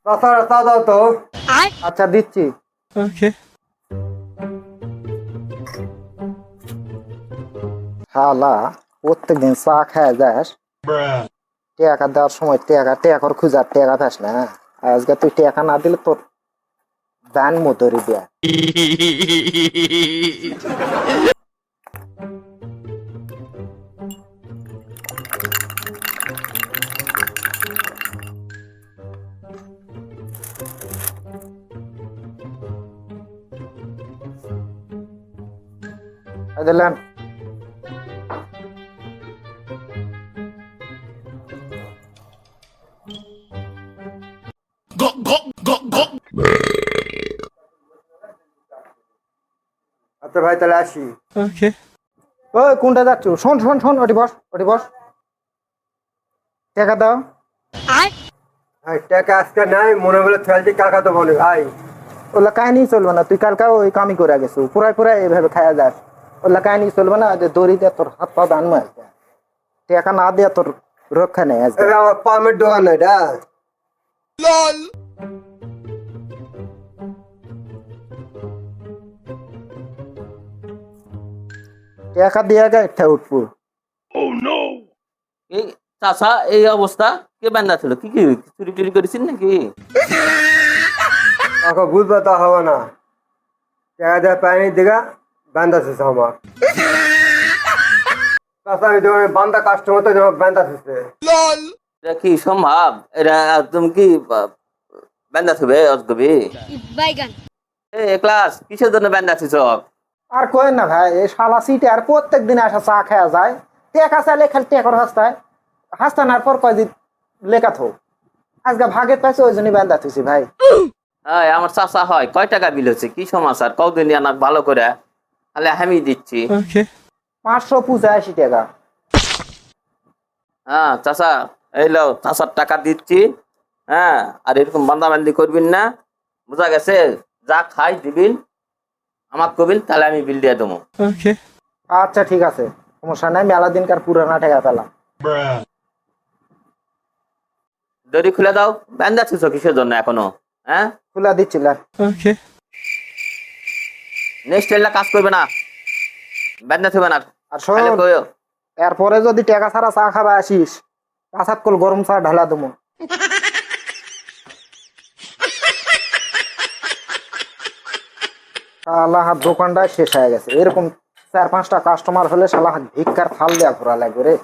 চাচার চা দাও তো। আচ্ছা দিচ্ছি। Okay. শালা প্রত্যেকদিন চা খায় যাস, টাকা দেওয়ার সময় টাকার খুঁজার টাকা পাস না। আজকে তুই টাকা না দিলে তোর দান মতরি দিয়া। দিলেন আচ্ছা ভাই তাহলে আসি। Okay. ওই কোনটা যাচ্ছ? শোন শোন শোন, ওটি বস ওটি বস। টাকা দাও। ভাই টাকা আজকে নাই, মনে বলে ফেলছি কাকা তো বলে ভাই। ওলা কাহিনী চলবে না, তুই কালকা ওই কামই করে গেছো, পুরাই পুরাই এইভাবে খায়া যাস। ওলা কাহিনী চলবে না, যে দড়ি দিয়ে তোর হাত পা দান মার টাকা না দিয়ে তোর রক্ষা নেই আজকে। এটা আমার পামের দোকান না এটা। টাকা দিয়ে গাইটা উঠবো। এই চাচা এই অবস্থা কে বান্ধা ছিল? কি কি চুরি টুরি করেছেন নাকি? কাকা বুঝবে তা হবে না, টাকা দেওয়া পাইনি দিঘা বান্দাছে আমার চাচা। আমি তোমার বান্দা কাস্টমার তো তোমার বান্দাছে। এটা কি সম্ভব? এটা তুমি কি বান্ধা থাকবে অজগবি? বাইগান এই ক্লাস কিসের জন্য বান্ধা ছিল? আর কই না ভাই, এই শালা সিটে আর প্রত্যেক দিন আসা চা খাওয়া যায়, টাকা চাইলে খালি টেকার হাসতায় হাসতানার পর কয় দিন লেখা থো। আজকে ভাগে পাইছে ওই জন্যই বান্ধা থুছি ভাই। এই আমার চাচা হয়, কয় টাকা বিল হচ্ছে? কি সমাচার কদিন আনাক ভালো করে, তাহলে আমি দিচ্ছি। Okay. 585 টাকা। হ্যাঁ চাচা, এই লো চাচার টাকা দিচ্ছি। হ্যাঁ, আর এরকম বান্দাবান্দি করবেন না, বুঝা গেছে? যা খাই দিবিন, আমাক কবিন, তাহলে আমি বিল দিয়ে দেবো। Okay. আচ্ছা ঠিক আছে, সমস্যা নাই, মেলা দিনকার পুরানা টাকা পেলাম। দড়ি খুলে দাও। বান্ধা ছিল কিসের জন্য এখনো? হ্যাঁ, খুলা দিচ্ছিলাম। Okay. নেক্সট এলা কাজ করবে না, বান্ধা থাকবে না। আর শোন, তাহলে কইও। এরপরে যদি টাকা ছাড়া চা খাবা আসিস, 5 কল গরম চা ঢালা দেবো। শালা দোকানটা শেষ হয়ে গেছে, এরকম 4-5টা কাস্টমার হলে শালা ভিক্ষার থাল দেয়া ঘোরা লাগবে রে।